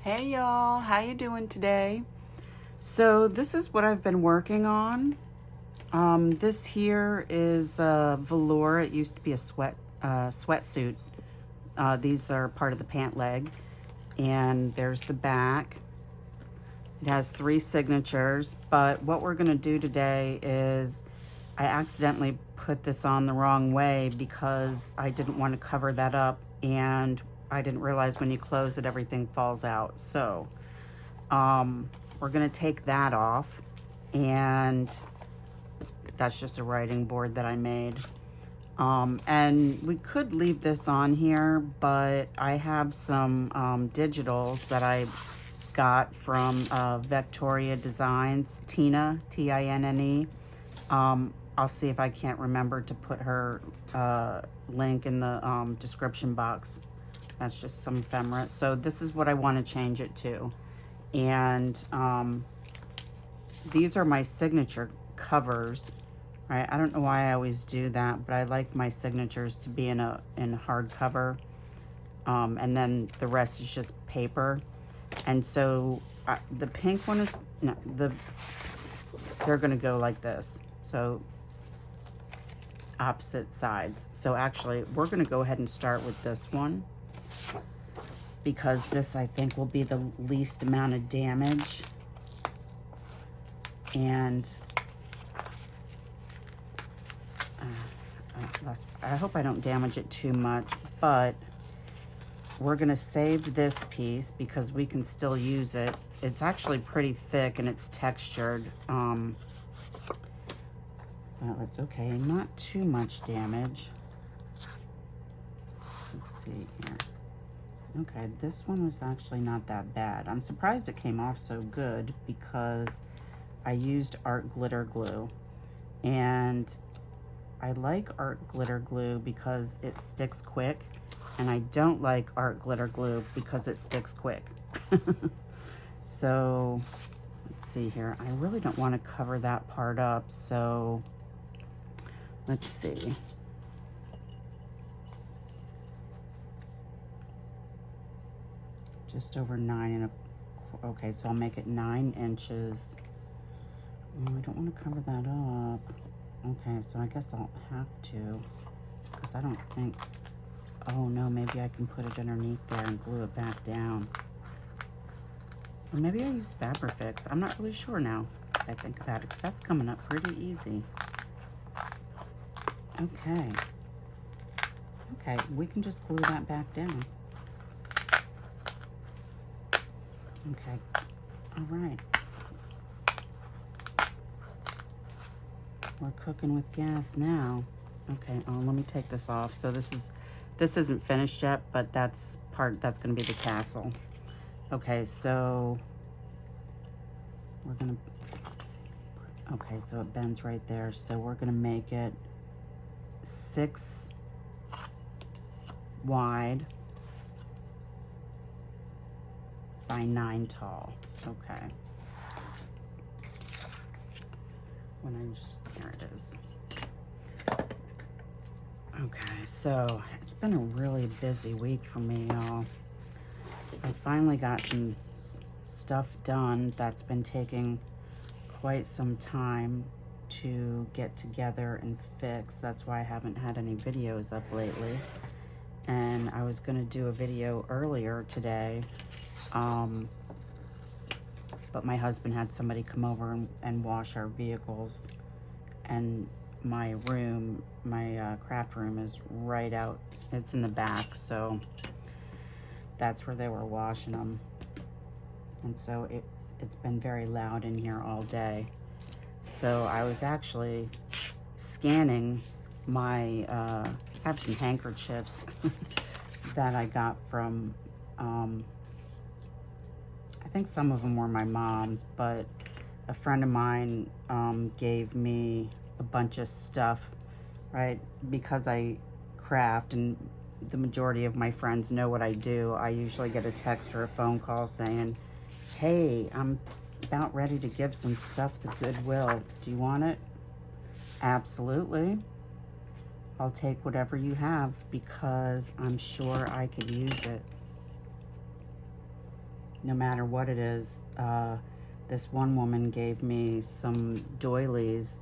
Hey y'all, how you doing today? So this is what I've been working on. This here is velour. It used to be a sweatsuit. These are part of the pant leg. And there's the back. It has 3 signatures, but what we're gonna do today is I accidentally put this on the wrong way because I didn't want to cover that up, and I didn't realize when you close it, everything falls out. So we're gonna take that off, and that's just a writing board that I made. And we could leave this on here, but I have some digitals that I got from Victoria Designs, Tina, T-I-N-N-E. I'll see if I can't remember to put her link in the description box. That's just some ephemera. So this is what I want to change it to. And these are my signature covers. Right? I don't know why I always do that, but I like my signatures to be in hardcover. And then the rest is just paper. And so the pink one is, no, they're gonna go like this. So opposite sides. So actually we're gonna go ahead and start with this one, because this I think will be the least amount of damage. And I hope I don't damage it too much, but we're gonna save this piece because we can still use it. It's actually pretty thick and it's textured. Well, it's okay, not too much damage. Let's see here. Okay, this one was actually not that bad. I'm surprised it came off so good because I used art glitter glue, and I like art glitter glue because it sticks quick, and I don't like art glitter glue because it sticks quick. So let's see here. I really don't want to cover that part up, so let's see. Just over 9 1/4. Okay, so I'll make it 9 inches. Oh, I don't want to cover that up. Okay, so I guess I'll have to, because I don't think, oh no, maybe I can put it underneath there and glue it back down. Or maybe I use Fabrifix. I'm not really sure now I think about it, because that's coming up pretty easy. Okay. Okay, we can just glue that back down. Okay, all right. We're cooking with gas now. Okay, let me take this off. So this isn't finished yet, but that's gonna be the tassel. Okay, so we're gonna, let's see. Okay, so it bends right there. So we're gonna make it 6 wide by 9 tall. Okay. Here it is. Okay, so it's been a really busy week for me, y'all. I finally got some stuff done that's been taking quite some time to get together and fix. That's why I haven't had any videos up lately. And I was gonna do a video earlier today, but my husband had somebody come over and wash our vehicles, and my room, my craft room is right out, it's in the back, so that's where they were washing them. And so it's been very loud in here all day. So I was actually scanning my, I have some handkerchiefs that I got from, I think some of them were my mom's, but a friend of mine gave me a bunch of stuff, right? Because I craft and the majority of my friends know what I do, I usually get a text or a phone call saying, hey, I'm about ready to give some stuff to Goodwill. Do you want it? Absolutely. I'll take whatever you have because I'm sure I could use it. no matter what it is. This one woman gave me some doilies.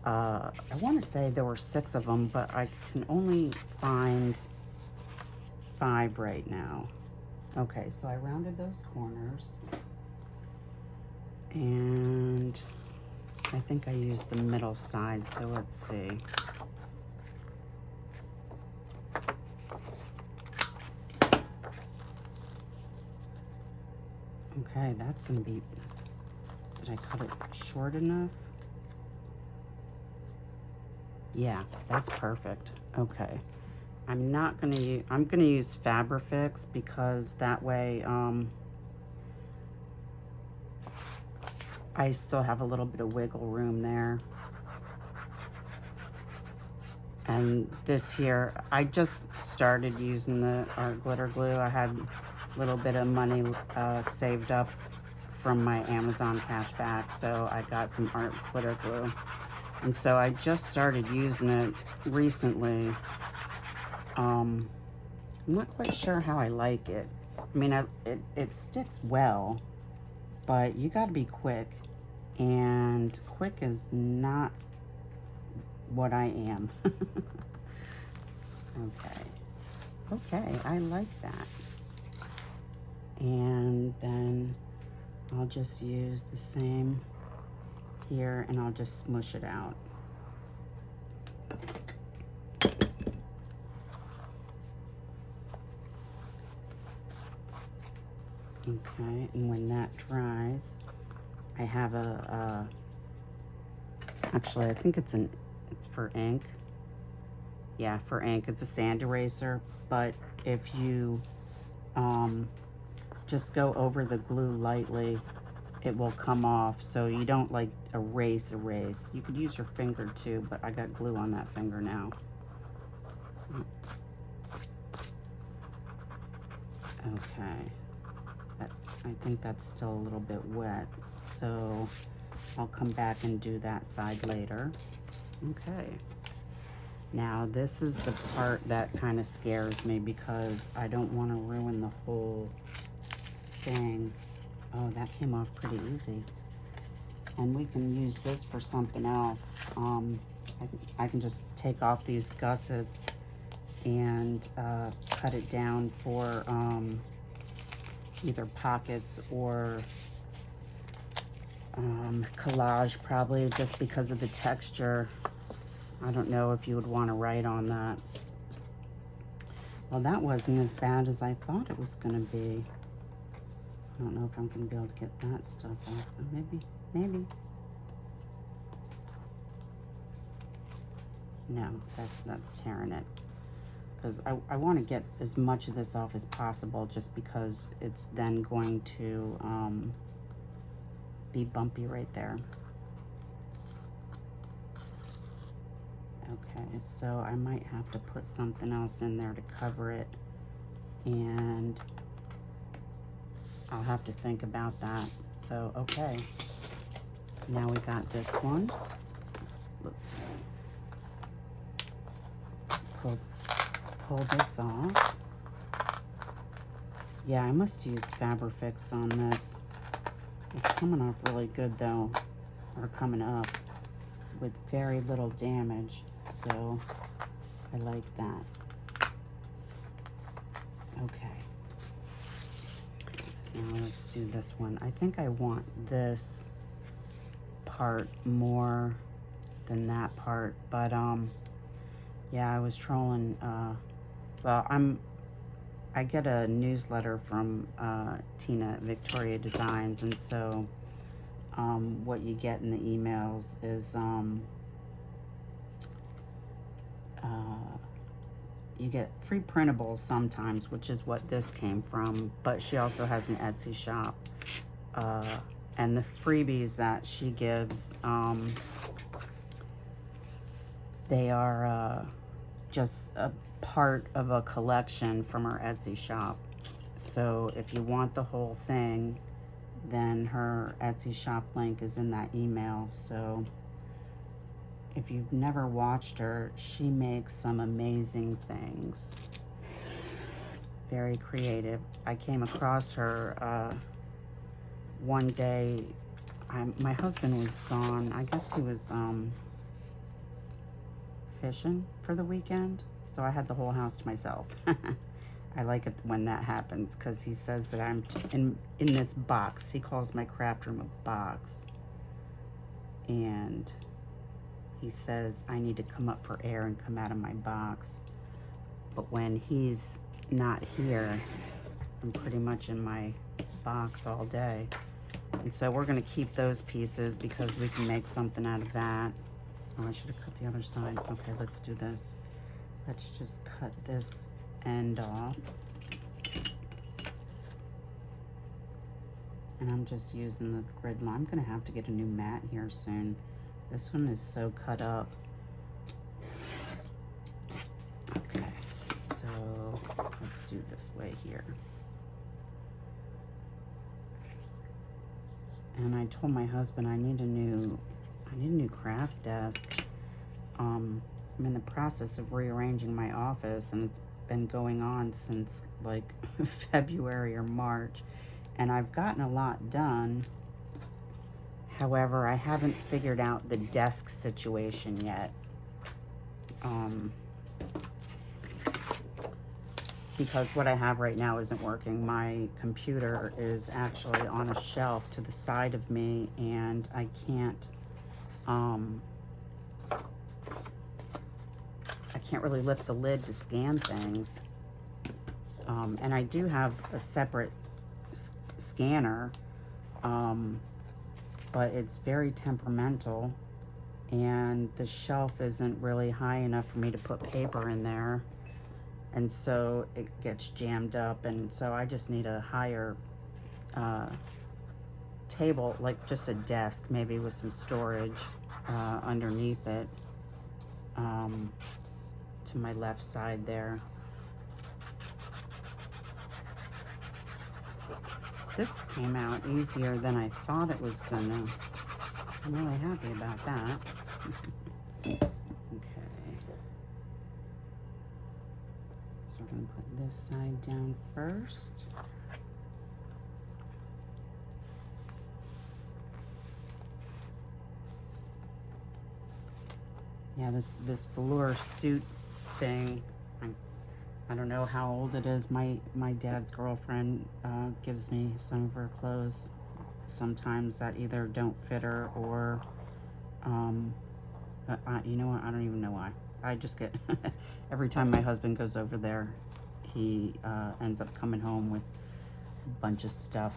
I want to say there were 6 of them, but I can only find 5 right now. Okay, so I rounded those corners, and I think I used the middle side, so let's see. Okay, that's gonna be, did I cut it short enough? Yeah, that's perfect. Okay. I'm not gonna use, I'm gonna use Fabrifix because that way I still have a little bit of wiggle room there. And this here, I just started using the art glitter glue. I had a little bit of money saved up from my Amazon cashback, so I got some art glitter glue. And so I just started using it recently. I'm not quite sure how I like it. I mean, it sticks well, but you got to be quick, and quick is not what I am. Okay, I like that. And then I'll just use the same here, and I'll just smush it out. Okay, and when that dries, I have actually I think it's for ink. Yeah, for ink. It's a sand eraser, but if you just go over the glue lightly, it will come off, so you don't like erase. You could use your finger too, but I got glue on that finger now. Okay, I think that's still a little bit wet, so I'll come back and do that side later. Okay, now this is the part that kind of scares me because I don't want to ruin the whole thing. Oh, that came off pretty easy. And we can use this for something else. I can just take off these gussets and cut it down for either pockets or collage, probably, just because of the texture. I don't know if you would want to write on that. Well, that wasn't as bad as I thought it was going to be. I don't know if I'm going to be able to get that stuff off. Maybe. No, that's tearing it. Because I want to get as much of this off as possible, just because it's then going to be bumpy right there. Okay, so I might have to put something else in there to cover it, and I'll have to think about that. So, okay, now we got this one. Let's pull this off. Yeah, I must use Fabrifix on this. It's coming off really good though, or coming up with very little damage, so I like that. Okay, now let's do this one. I think I want this part more than that part, but yeah, I was trolling. Well, I get a newsletter from Tina at Victoria Designs, and so what you get in the emails is you get free printables sometimes, which is what this came from, but she also has an Etsy shop, and the freebies that she gives, they are just a part of a collection from her Etsy shop. So if you want the whole thing, then her Etsy shop link is in that email. So if you've never watched her, she makes some amazing things. Very creative. I came across her one day. My husband was gone. I guess he was fishing for the weekend, so I had the whole house to myself. I like it when that happens because he says that I'm in this box. He calls my craft room a box, and he says I need to come up for air and come out of my box. But when he's not here, I'm pretty much in my box all day. And so we're gonna keep those pieces because we can make something out of that. Oh, I should have cut the other side. Okay, let's do this. Let's just cut this end off. And I'm just using the grid line. I'm gonna have to get a new mat here soon. This one is so cut up. Okay, so let's do this way here. And I told my husband I need a new craft desk. I'm in the process of rearranging my office, and it's been going on since like February or March, and I've gotten a lot done. However, I haven't figured out the desk situation yet. Because what I have right now isn't working. My computer is actually on a shelf to the side of me, and I can't really lift the lid to scan things. And I do have a separate scanner, but it's very temperamental, and the shelf isn't really high enough for me to put paper in there. And so it gets jammed up, and so I just need a higher table, like just a desk, maybe with some storage underneath it, to my left side there. This came out easier than I thought it was gonna. I'm really happy about that. So we're going to put this side down first. Yeah, this velour suit thing, I don't know how old it is. My dad's girlfriend gives me some of her clothes sometimes that either don't fit her or, you know what, I don't even know why. I just get, every time my husband goes over there, he ends up coming home with a bunch of stuff.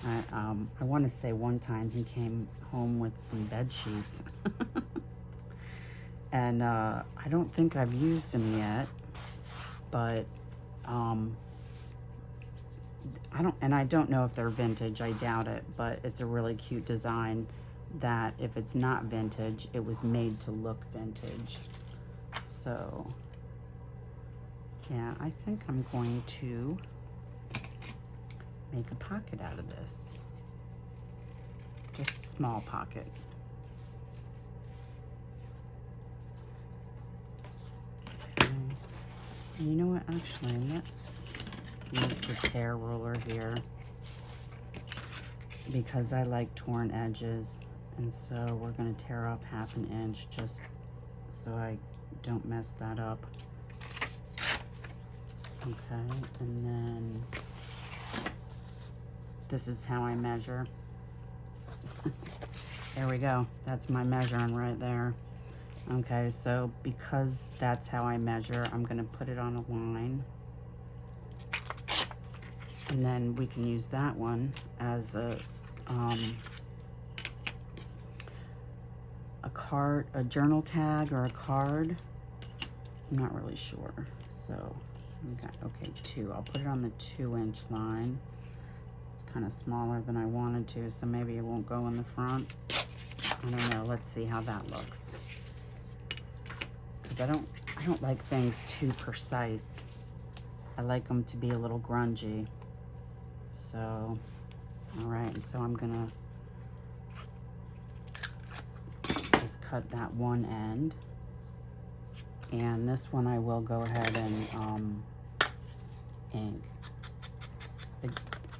I want to say one time he came home with some bed sheets. And I don't think I've used them yet, but I don't know if they're vintage. I doubt it, but it's a really cute design that if it's not vintage, it was made to look vintage. So yeah, I think I'm going to make a pocket out of this. Just a small pocket. Okay. You know what, actually, let's use the tear ruler here because I like torn edges. And so we're going to tear off 1/2 inch just so I don't mess that up. Okay, and then this is how I measure. There we go. That's my measuring right there. Okay, so because that's how I measure, I'm going to put it on a line. And then we can use that one as a card, a journal tag or a card. I'm not really sure. So we got, okay, 2. I'll put it on the 2-inch line. It's kind of smaller than I wanted to, so maybe it won't go in the front. I don't know. Let's see how that looks. Because I don't like things too precise. I like them to be a little grungy. So, all right. So I'm gonna just cut that one end. And this one I will go ahead and ink.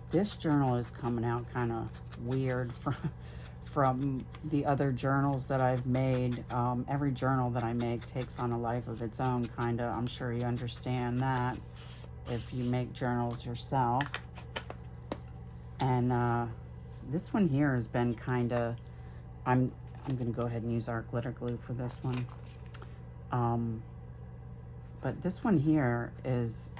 This journal is coming out kind of weird from the other journals that I've made. Every journal that I make takes on a life of its own, kind of. I'm sure you understand that if you make journals yourself. And this one here has been kind of, I'm going to go ahead and use our glitter glue for this one. But this one here is,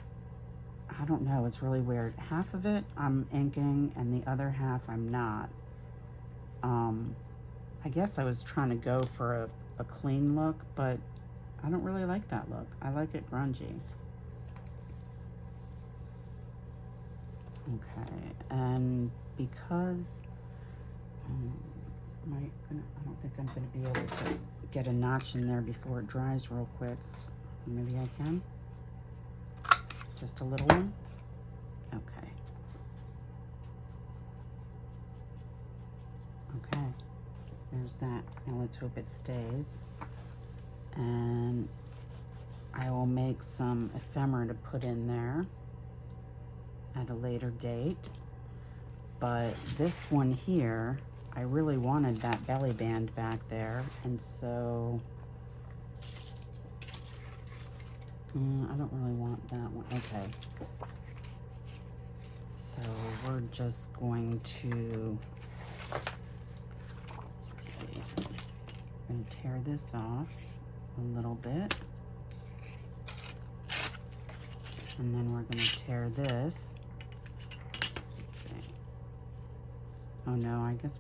I don't know, it's really weird. Half of it I'm inking and the other half I'm not. I guess I was trying to go for a clean look, but I don't really like that look. I like it grungy. Okay, and because I don't think I'm going to be able to get a notch in there before it dries real quick. Maybe I can. Just a little one. Okay. Okay, there's that. Now let's hope it stays. And I will make some ephemera to put in there at a later date. But this one here, I really wanted that belly band back there, and so I don't really want that one. Okay, so we're just going to, let's see, I'm going to tear this off a little bit, and then we're going to tear this. Let's see. Oh no, I guess,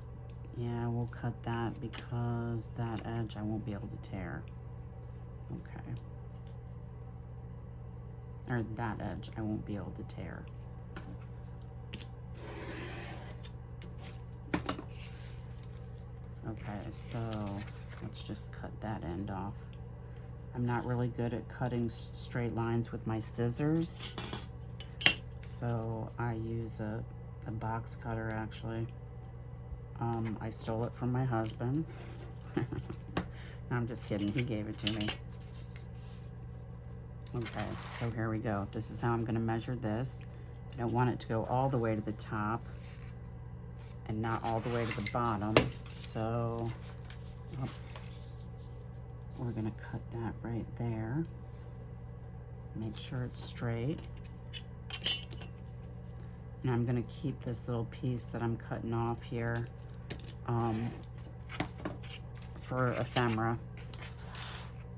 yeah, we'll cut that because that edge I won't be able to tear. Okay. Or that edge I won't be able to tear. Okay, so let's just cut that end off. I'm not really good at cutting straight lines with my scissors, so I use a box cutter actually. I stole it from my husband. I'm just kidding, he gave it to me. Okay, so here we go. This is how I'm going to measure this. I don't want it to go all the way to the top and not all the way to the bottom. So we're going to cut that right there. Make sure it's straight. And I'm going to keep this little piece that I'm cutting off here for ephemera.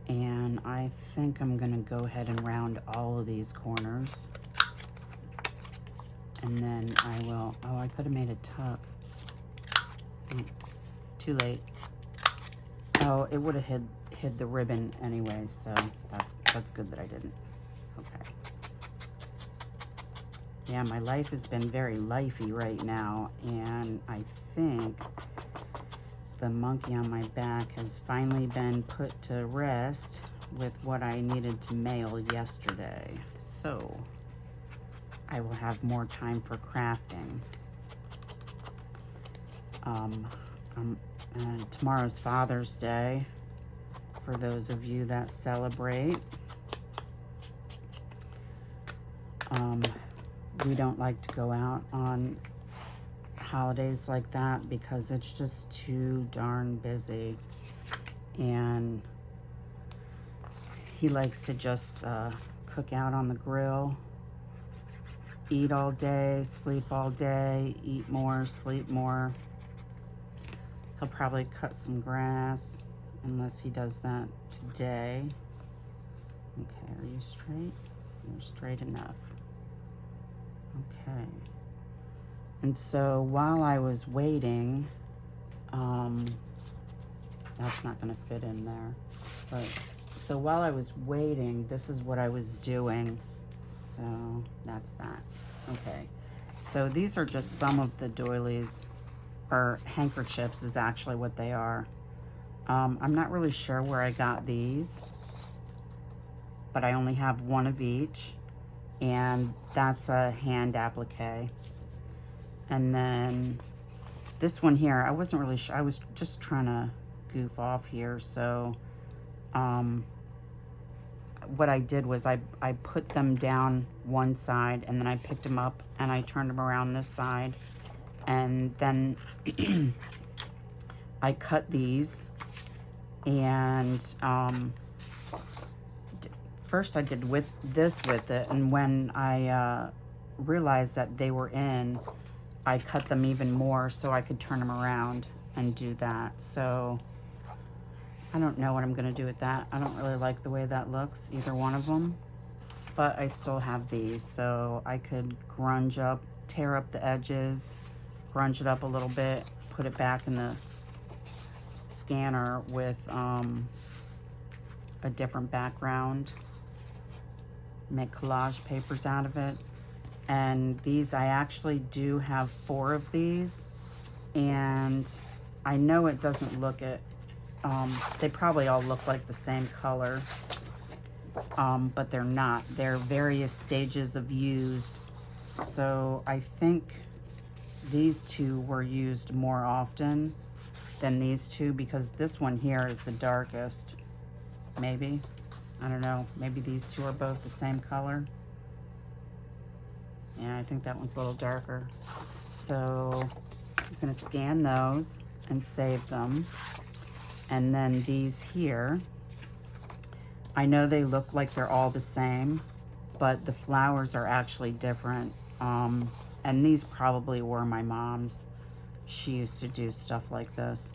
And I think I'm gonna go ahead and round all of these corners. And then I will, oh, I could have made a tuck. Too late. Oh, it would have hid the ribbon anyway, so that's good that I didn't. Okay. Yeah, my life has been very lifey right now, and I think the monkey on my back has finally been put to rest with what I needed to mail yesterday. So I will have more time for crafting. Tomorrow's Father's Day, for those of you that celebrate. We don't like to go out on holidays like that because it's just too darn busy, and he likes to just cook out on the grill, eat all day, sleep all day, eat more, sleep more. He'll probably cut some grass unless he does that today. Okay, are you straight? You're straight enough. Okay. And so while I was waiting, that's not going to fit in there. But so while I was waiting, this is what I was doing. So that's that. Okay. So these are just some of the doilies, or handkerchiefs is actually what they are. I'm not really sure where I got these, but I only have one of each, and that's a hand applique. And then this one here, I wasn't really sure. I was just trying to goof off here. So what I did was I put them down one side, and then I picked them up and I turned them around this side, and then I cut these, and first I did with it, and when I realized that they were in, I cut them even more so I could turn them around and do that. So I don't know what I'm gonna do with that. I don't really like the way that looks, either one of them, but I still have these, so I could grunge up, tear up the edges, grunge it up a little bit, put it back in the scanner with a different background, make collage papers out of it. And these, I actually do have 4 of these, and I know it doesn't look it, they probably all look like the same color, but they're not. They're various stages of used. So I think these 2 were used more often than these 2, because this one here is the darkest. Maybe, I don't know, maybe these 2 are both the same color. Yeah, I think that one's a little darker. So I'm gonna scan those and save them. And then these here, I know they look like they're all the same, but the flowers are actually different. And these probably were my mom's. She used to do stuff like this.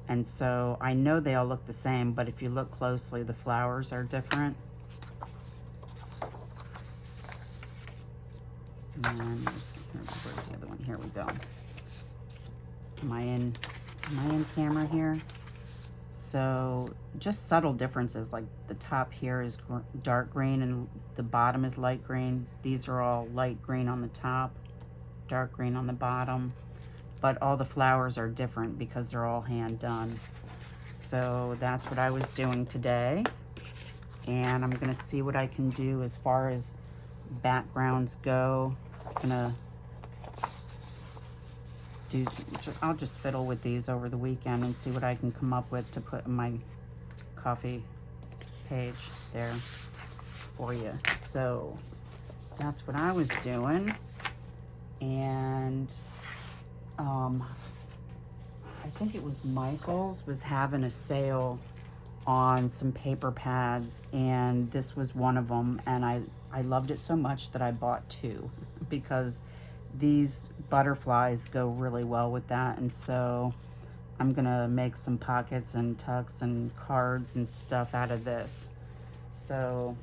And so I know they all look the same, but if you look closely, the flowers are different. And where's the other one? Here we go. Am I in camera here? So just subtle differences, like the top here is dark green and the bottom is light green. These are all light green on the top, dark green on the bottom, but all the flowers are different because they're all hand done. So that's what I was doing today, and I'm gonna see what I can do as far as backgrounds go. I'll just fiddle with these over the weekend and see what I can come up with to put in my coffee page there for you. So that's what I was doing. And I think it was Michael's was having a sale on some paper pads, and this was one of them, and I loved it so much that I bought 2 because these butterflies go really well with that. And so I'm gonna make some pockets and tucks and cards and stuff out of this. So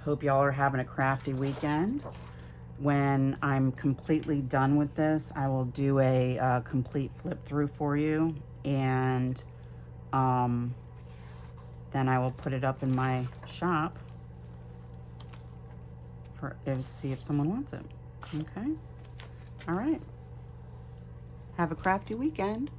hope y'all are having a crafty weekend. When I'm completely done with this, I will do a complete flip through for you, and then I will put it up in my shop to see if someone wants it. Okay. All right. Have a crafty weekend.